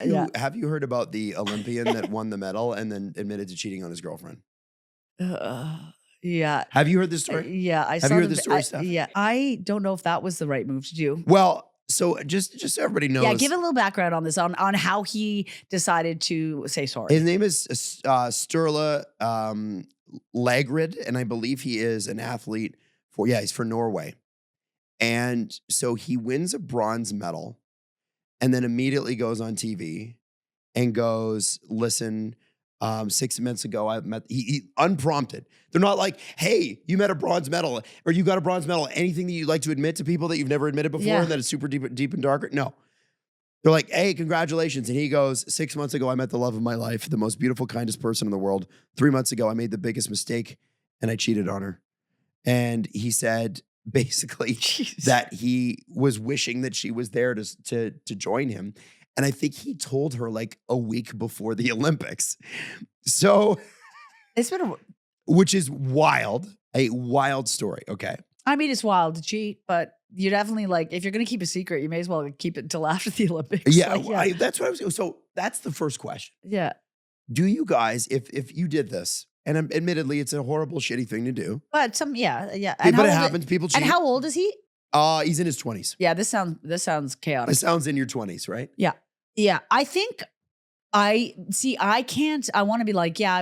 Yeah. Have you heard about the Olympian that won the medal and then admitted to cheating on his girlfriend? Yeah. Have you heard this story? Yeah, I Have saw you the heard this story, Steph? yeah, I don't know if that was the right move to do. Well, so just so everybody Yeah, give knows, a little background on this, on how he decided to say sorry. his name is Sturla Lagrid, and I believe he is an athlete he's for Norway. And so he wins a bronze medal and then immediately goes on TV and goes, listen, 6 months ago, I met, he unprompted. They're not like, hey, you met a bronze medal or you got a bronze medal. Anything that you'd like to admit to people that you've never admitted before Yeah. and that is super deep and darker? No. They're like, hey, congratulations. And he goes, 6 months ago, I met the love of my life, the most beautiful, kindest person in the world. 3 months ago, I made the biggest mistake and I cheated on her. And he said basically that he was wishing that she was there to join him. And I think he told her like a week before the Olympics. So, It's been which is wild, a wild story. Okay. I mean, it's wild to cheat, but you definitely, like, if you're going to keep a secret, you may as well keep it until after the Olympics. Yeah, Like, that's what I was. So that's the first question. yeah. Do you guys, if you did this, and admittedly, it's a horrible, shitty thing to do, But yeah. but how it old happens. People cheat. And how old is he? He's in his 20s. Yeah, this sounds chaotic. It sounds in your 20s, right? Yeah. Yeah. I think I can't, I want to be like, yeah,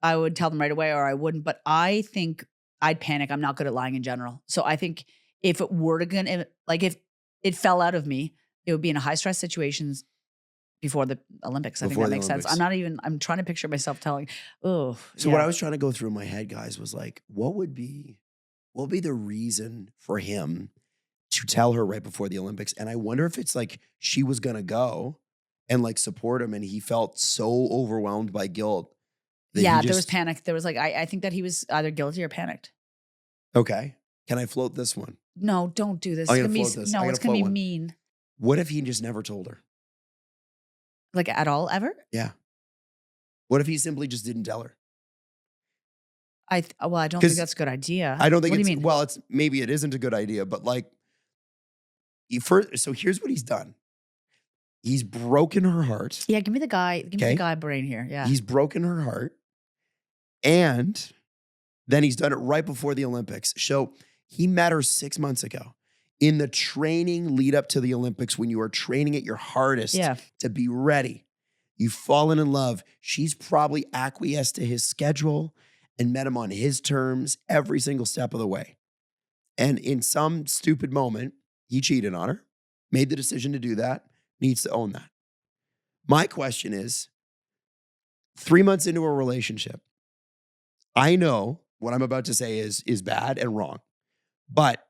I would tell them right away or I wouldn't, but I think I'd panic. I'm not good at lying in general. So I think if it were to like if it fell out of me, it would be in a high stress situations before the Olympics. I think Before that the makes sense. I'm trying to picture myself telling, So what I was trying to go through in my head, guys, was like, what would be the reason for him to tell her right before the Olympics? And I wonder if it's like she was gonna go and like support him, and he felt so overwhelmed by guilt. That yeah, he there was just, panic. There was like, I think that he was either guilty or panicked. okay. Can I float this one? No, don't do this. I'm It's gonna gonna float be this. no, I'm it's gonna gonna be float one. mean. What if he just never told her? Like at all, ever? Yeah. What if he simply just didn't tell her? I don't 'Cause think that's a good idea. I don't think What it's do you mean? well, maybe it isn't a good idea, but like so here's what he's done. He's broken her heart. Yeah, give me the guy Okay. brain here. Yeah. He's broken her heart. And then he's done it right before the Olympics. So he met her 6 months ago in the training lead up to the Olympics when you are training at your hardest Yeah. to be ready. You've fallen in love. She's probably acquiesced to his schedule and met him on his terms every single step of the way. And in some stupid moment, he cheated on her, made the decision to do that, needs to own that. My question is, 3 months into a relationship, I know what I'm about to say is bad and wrong, but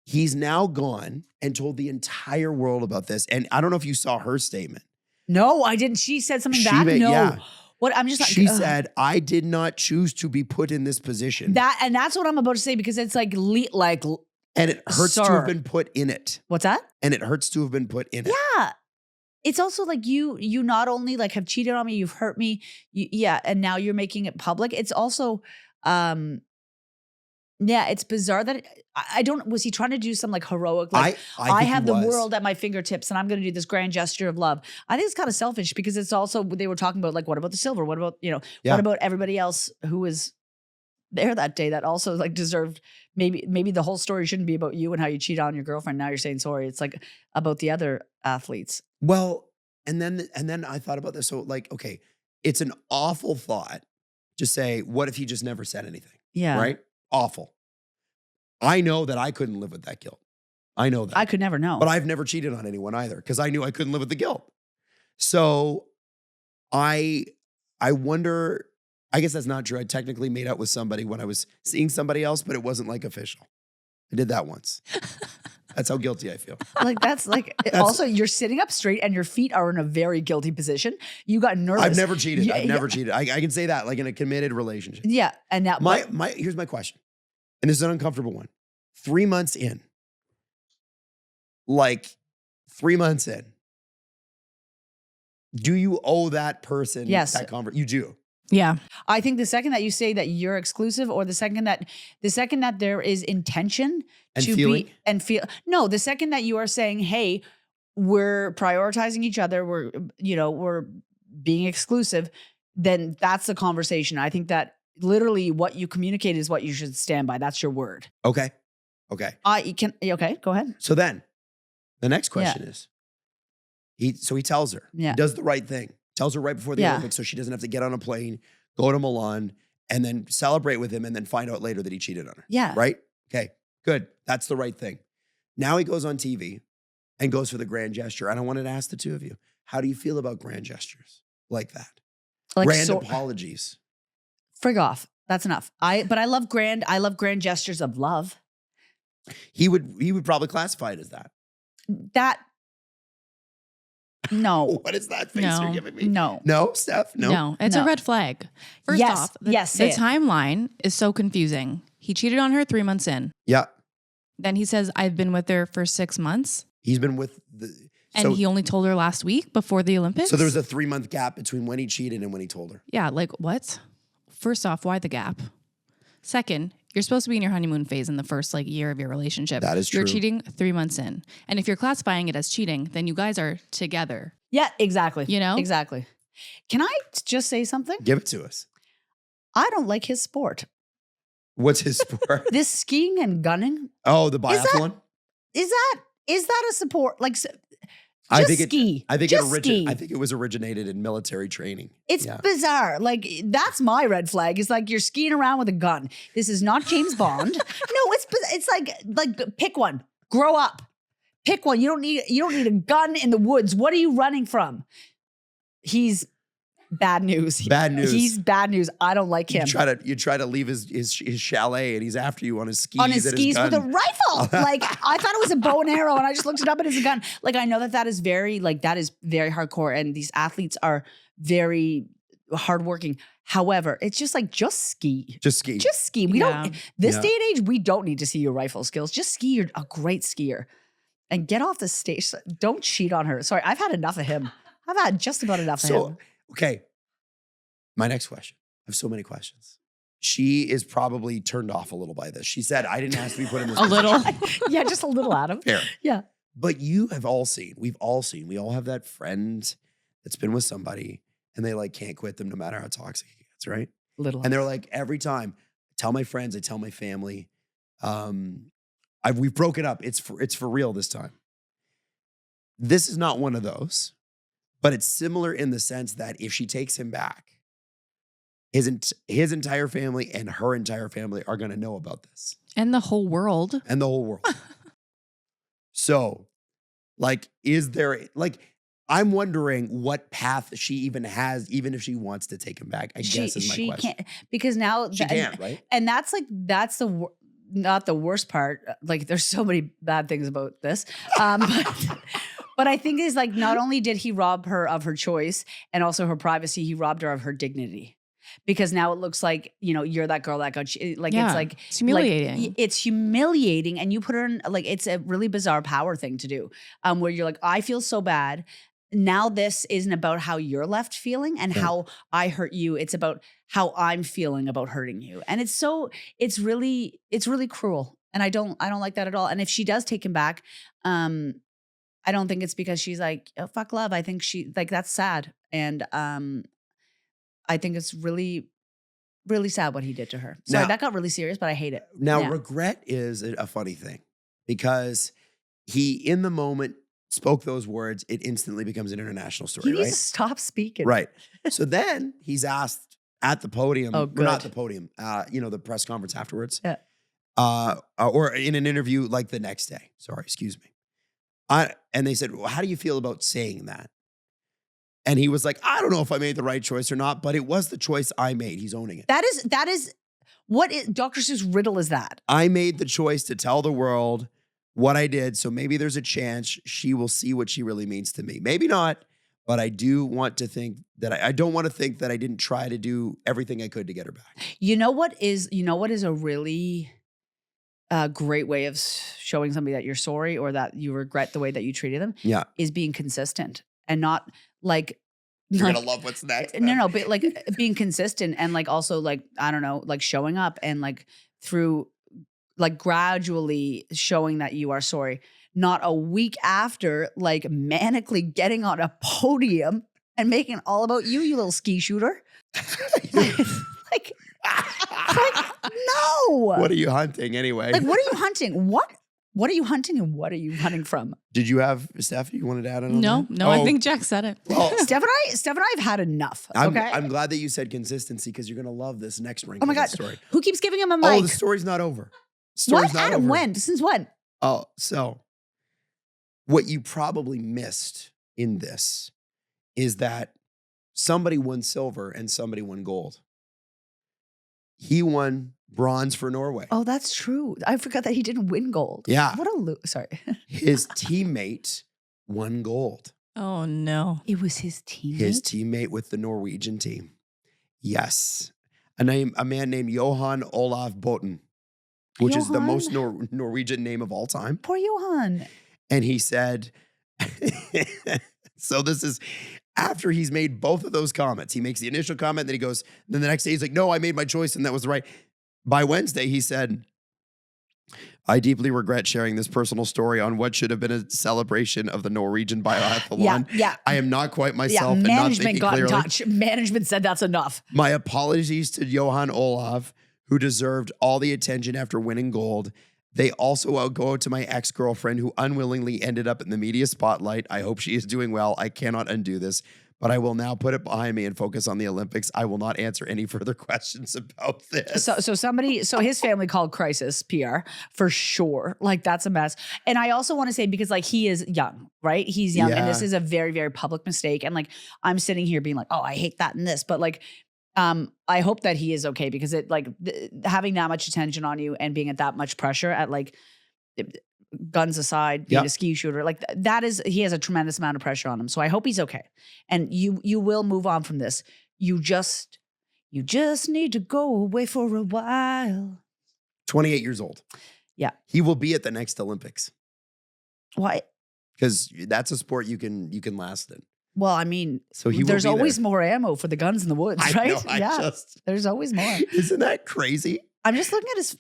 he's now gone and told the entire world about this. And I don't know if you saw her statement. No, I didn't. She said something She back. made- No. yeah. What I'm just like, She ugh. said, I did not choose to be put in this position. And that's what I'm about to say, because it's like And it hurts to Sir. have been put in it. what's that? And it hurts to have been put in it. Yeah. It's also like you not only like have cheated on me, you've hurt me. And now you're making it public. It's also it's bizarre that I don't, was he trying to do some like heroic, like I think have he the was. world at my fingertips and I'm going to do this grand gesture of love. I think it's kind of selfish, because it's also, they were talking about like, what about the silver? What about, Yeah. what about everybody else who was there that day that also like deserved, maybe the whole story shouldn't be about you and how you cheat on your girlfriend. Now you're saying sorry. It's like about the other athletes. Well, and then I thought about this. So like, okay, it's an awful thought to say, what if he just never said anything? Yeah. Right? Awful. I know that I couldn't live with that guilt. I know that. I could never know. But I've never cheated on anyone either, because I knew I couldn't live with the guilt. So I wonder, I guess that's not true. I technically made out with somebody when I was seeing somebody else, but it wasn't like official. I did that once. That's how guilty I feel. Like that's like also you're sitting up straight and your feet are in a very guilty position. You got nervous. I've never cheated. Yeah, I've never cheated. I can say that, like in a committed relationship. Yeah. And now Here's my question. And this is an uncomfortable one. 3 months in. Like 3 months in. Do you owe that person Yes. that convert? You do. yeah. I think the second that you say that you're exclusive, or the second that there is intention And to feeling? be and feel, no, the second that you are saying, hey, we're prioritizing each other, we're being exclusive, then that's the conversation. I think that literally what you communicate is what you should stand by. That's your word. Okay. Okay, go ahead. So then the next question is, he tells her, he does the right thing. Tells her right before the Olympics so she doesn't have to get on a plane, go to Milan, and then celebrate with him and then find out later that he cheated on her. Yeah. Right? Okay, good. That's the right thing. Now he goes on TV and goes for the grand gesture. And I wanted to ask the two of you, how do you feel about grand gestures like that? Like grand apologies. Frig off. That's enough. But I love grand gestures of love. He would probably classify it as that. No. What is that face you're giving me? No. No, Steph? No. No, it's a red flag. First off, the timeline is so confusing. He cheated on her 3 months in. Yeah. Then he says, I've been with her for 6 months. He's been with and he only told her last week before the Olympics? So there was a 3-month gap between when he cheated and when he told her. Yeah, like what? First off, why the gap? Second, you're supposed to be in your honeymoon phase in the first year of your relationship. That is true. You're cheating 3 months in. And if you're classifying it as cheating, then you guys are together. Yeah, exactly. You know? Exactly. Can I just say something? Give it to us. I don't like his sport. What's his sport? This skiing and gunning. Oh, the biathlon? Is that a support? Like, I think it was originated in military training. It's bizarre. Like, that's my red flag. It's like you're skiing around with a gun. This is not James Bond. No, it's like pick one. Grow up. Pick one. You don't need a gun in the woods. What are you running from? He's bad news. Bad news. He's bad news. I don't like him. You try to leave his chalet and he's after you on his skis. On his skis with a rifle. Like, I thought it was a bow and arrow and I just looked it up and it's a gun. Like, I know that is very hardcore and these athletes are very hardworking. However, it's just ski. Just ski. Just ski. We don't, this day and age, we don't need to see your rifle skills. Just ski. You're a great skier. And get off the stage. Don't cheat on her. Sorry, I've had enough of him. I've had just about enough of him. Okay. My next question. I have so many questions. She is probably turned off a little by this. She said, I didn't ask to be put in this. A little. Yeah, just a little, Adam. Fair. Yeah. But we all have that friend that's been with somebody and they can't quit them no matter how toxic he gets, right? Little. And they're like, every time I tell my friends, I tell my family, we've broken up. It's for real this time. This is not one of those, but it's similar in the sense that if she takes him back, his entire family and her entire family are going to know about this. And the whole world. So, I'm wondering what path she even has, even if she wants to take him back, I guess is my question. Can't, because now she can't, right? And that's not the worst part. Like, there's so many bad things about this. But I think it's not only did he rob her of her choice and also her privacy, he robbed her of her dignity. Because now it looks like, you're that girl that got, it's humiliating. It's humiliating. And you put her in, it's a really bizarre power thing to do, where you're like, I feel so bad. Now this isn't about how you're left feeling and how I hurt you. It's about how I'm feeling about hurting you. And it's really cruel. And I don't like that at all. And if she does take him back, I don't think it's because she's like, oh, fuck love. I think that's sad. And I think it's really, really sad what he did to her. Sorry, that got really serious, but I hate it. Now, regret is a funny thing because he, in the moment, spoke those words. It instantly becomes an international story, he needs to stop speaking. Right. So then he's asked at the podium, not the podium, the press conference afterwards. Yeah. Or in an interview the next day. Sorry, excuse me. And they said, well, how do you feel about saying that? And he was like, I don't know if I made the right choice or not, but it was the choice I made. He's owning it. That is what Dr. Seuss riddle is that? I made the choice to tell the world what I did. So maybe there's a chance she will see what she really means to me. Maybe not, but I do want to think that I don't want to think that I didn't try to do everything I could to get her back. You know what is a really great way of showing somebody that you're sorry or that you regret the way that you treated them? Yeah. Is being consistent and not you're going to love what's next. No, but being consistent and also I don't know, showing up and through gradually showing that you are sorry. not a week after, like manically getting on a podium and making it all about you, you little ski shooter. like, no. What are you hunting anyway? Like, what are you hunting? What are you hunting and what are you hunting from? Did you have, Steph, you wanted to add on No, that? no, I think Jack said it. Well, Steph and I have had enough. Okay. I'm glad that you said consistency because you're going to love this next ring. Oh my God. Story. Who keeps giving him a mic? Oh, the story's not over. Story's What? not Adam, over. when? Since when? Oh, so what you probably missed in this is that somebody won silver and somebody won gold. He won bronze for Norway. Oh, that's true. I forgot that he didn't win gold. Yeah. What a sorry. His teammate won gold. Oh no. It was his teammate. His teammate with the Norwegian team. Yes. A man named Johan Olav Botten, which is the most Norwegian name of all time. Poor Johan. And he said, so this is after he's made both of those comments. He makes the initial comment, then he goes, then the next day he's like, no, I made my choice and that was right. By Wednesday, he said, I deeply regret sharing this personal story on what should have been a celebration of the Norwegian biathlon. Yeah. I am not quite myself and not management thinking got clearly. in touch. Management said that's enough. My apologies to Johan Olav, who deserved all the attention after winning gold. They also go out to my ex-girlfriend who unwillingly ended up in the media spotlight. I hope she is doing well. I cannot undo this, but I will now put it behind me and focus on the Olympics. I will not answer any further questions about this. So his family called crisis PR for sure. Like that's a mess. And I also want to say, because like he is young, right? He's young and this is a very, very public mistake. And like, I'm sitting here being like, oh, I hate that and this, but like, I hope that he is okay because it like having that much attention on you and being at that much pressure at like guns aside, being a ski shooter, like that is, he has a tremendous amount of pressure on him. So I hope he's okay. And you will move on from this. You just need to go away for a while. 28 years old. Yeah. He will be at the next Olympics. Why? Because that's a sport you can last in. Well, I mean, so there's always more ammo for the guns in the woods, right? There's always more. Isn't that crazy? I'm just looking at his.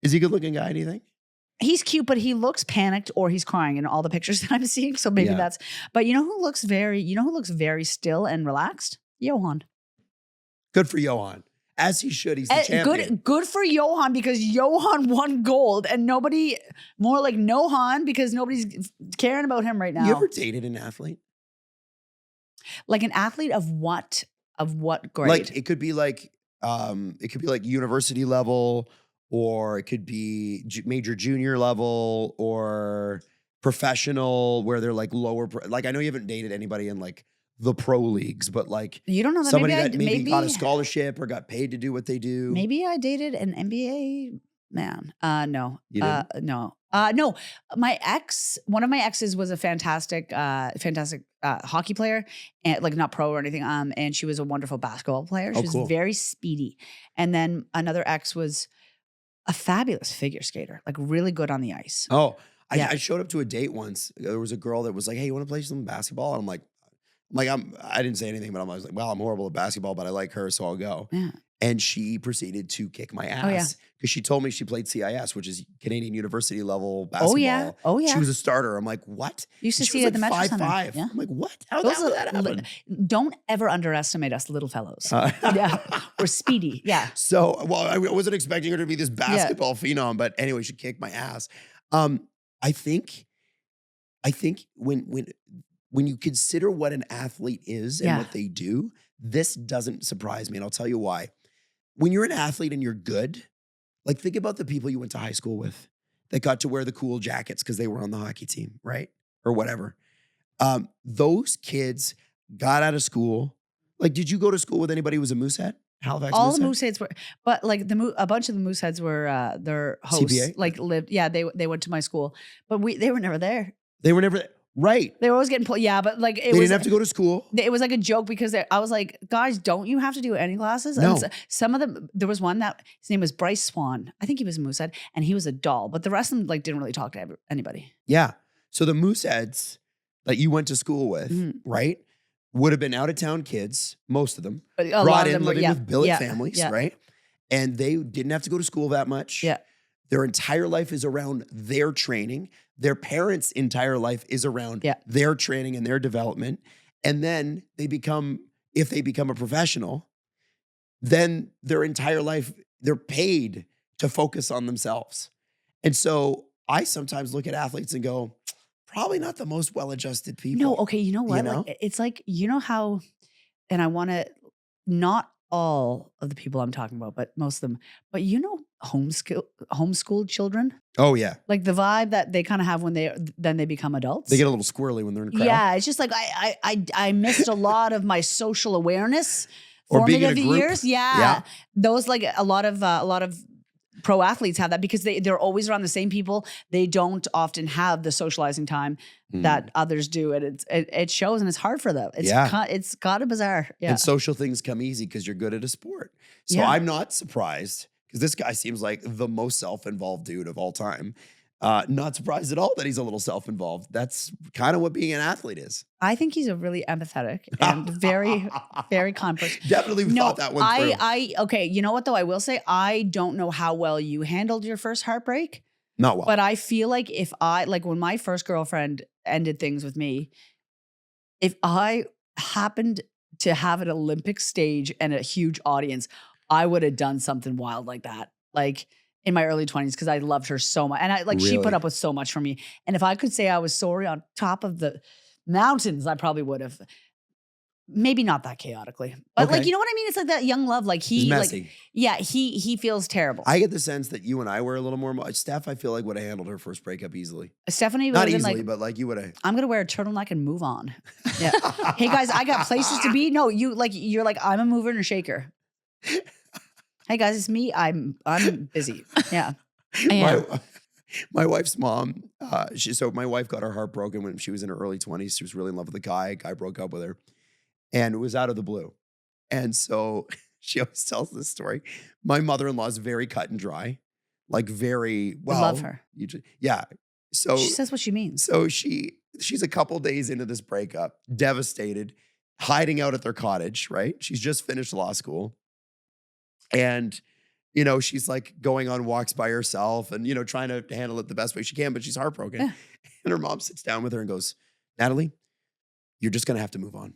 Is he a good looking guy? Do you think? He's cute, but he looks panicked or he's crying in all the pictures that I'm seeing. So maybe that's. But you know who looks very still and relaxed? Johan. Good for Johan. As he should. He's the champion. Good for Johan because Johan won gold and nobody more like Nohan because nobody's caring about him right now. You ever dated an athlete? Like an athlete of what? Of what grade? Like it could be like university level, or it could be major junior level, or professional where they're like lower. Like I know you haven't dated anybody in like the pro leagues, but like you don't know that somebody that maybe got a scholarship or got paid to do what they do. Maybe I dated an NBA man. No. You didn't? No. No. One of my exes was a fantastic hockey player, and like not pro or anything. And she was a wonderful basketball player. She was very speedy. And then another ex was a fabulous figure skater, like really good on the ice. Oh, I showed up to a date once. There was a girl that was like, "Hey, you want to play some basketball?" And I'm like, I didn't say anything, but I was like, well, I'm horrible at basketball, but I like her, so I'll go. Yeah. And she proceeded to kick my ass because she told me she played CIS, which is Canadian University level basketball. Oh yeah. She was a starter. I'm like, what? You used to she see was it at the like Metro Center. 5'5". Yeah. I'm like, what? How did that happen? Don't ever underestimate us little fellows. Yeah. We're speedy. Yeah. So, well, I wasn't expecting her to be this basketball phenom, but anyway, she kicked my ass. I think when you consider what an athlete is and what they do, this doesn't surprise me. And I'll tell you why. When you're an athlete and you're good, like think about the people you went to high school with that got to wear the cool jackets because they were on the hockey team, right? Or whatever. Those kids got out of school. Like, did you go to school with anybody who was a Moosehead? Halifax All Moosehead? the Mooseheads were, but like a bunch of the Mooseheads were their hosts. CPA? Like lived, they went to my school, but they were never there. They were never right. They were always getting pulled. Yeah, but like They didn't have to go to school. It was like a joke because I was like, guys, don't you have to do any classes? No. And some of them, there was one that his name was Bryce Swan. I think he was a Moosehead and he was a doll, but the rest of them like didn't really talk to anybody. Yeah. So the Mooseheads that you went to school with, right, would have been out of town kids, most of them, But a lot brought of in them were, living with billet families, yeah. right? And they didn't have to go to school that much. Yeah. Their entire life is around their training. Their parents' entire life is around Yeah. their training and their development. And then if they become a professional, then their entire life, they're paid to focus on themselves. And so I sometimes look at athletes and go, probably not the most well-adjusted people. No, okay, you know what? know? Like, it's like, you know how, and I want to, not all of the people I'm talking about, but most of them, but homeschooled children, Oh, yeah. like the vibe that they kind of have when they become adults. They get a little squirrely when they're in a crowd. Yeah, it's just like I missed a lot of my social awareness Or being in a formative group. years. Yeah. Yeah. Those, like a lot of pro athletes have that because they're always around the same people. They don't often have the socializing time that others do, and it shows, and it's hard for them. It's it's kind of bizarre. Yeah. And social things come easy because you're good at a sport. So Yeah. I'm not surprised because this guy seems like the most self-involved dude of all time. Not surprised at all that he's a little self-involved. That's kind of what being an athlete is. I think he's a really empathetic and very, very kind person. Definitely thought that one through. Okay, you know what though? I will say I don't know how well you handled your first heartbreak, Not well. but I feel like when my first girlfriend ended things with me, if I happened to have an Olympic stage and a huge audience, I would have done something wild like that. Like in my early 20s, because I loved her so much. And she put Really? up with so much for me. And if I could say I was sorry on top of the mountains, I probably would have. Maybe not that chaotically. But Okay. like, you know what I mean? It's like that young love. Like It's he messy. like, yeah, he feels terrible. I get the sense that you and I were a little more. Steph, I feel like would have handled her first breakup easily. Stephanie would Not have been easily, like, but like you would have. I'm gonna wear a turtleneck and move on. Yeah. Hey guys, I got places to be. No, you're like, I'm a mover and a shaker. Hey guys, it's me. I'm busy. Yeah. I am. My wife's mom, so my wife got her heart broken when she was in her early 20s. She was really in love with a guy. Guy broke up with her. And it was out of the blue. And so she always tells this story. My mother-in-law is very cut and dry, like very, well. I love her. Yeah. So She says what she means. So she's a couple days into this breakup, devastated, hiding out at their cottage, right? She's just finished law school. And, she's like going on walks by herself and, trying to handle it the best way she can, but she's heartbroken. Yeah. And her mom sits down with her and goes, Natalie, you're just going to have to move on.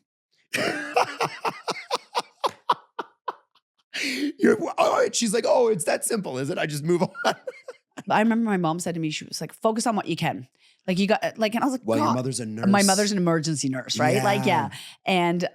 She's like, oh, it's that simple, is it? I just move on. I remember my mom said to me, she was like, focus on what you can. Like you got like, and I was like, Well, your God. mother's a nurse. My mother's an emergency nurse, right? Like, yeah. And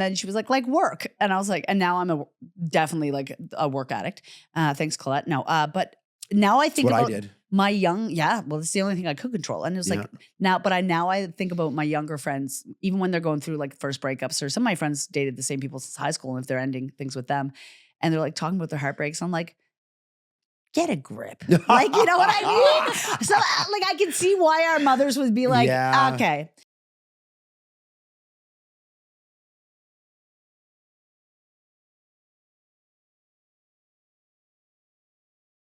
then she was like work. And I was like, and now I'm definitely like a work addict. Thanks, Colette. No, but now I think That's what about I did. my well, it's the only thing I could control. And it was like now I think about my younger friends, even when they're going through like first breakups, or some of my friends dated the same people since high school. And if they're ending things with them and they're like talking about their heartbreaks, I'm like, get a grip. Like, you know what I mean? So like, I can see why our mothers would be like, Yeah. okay.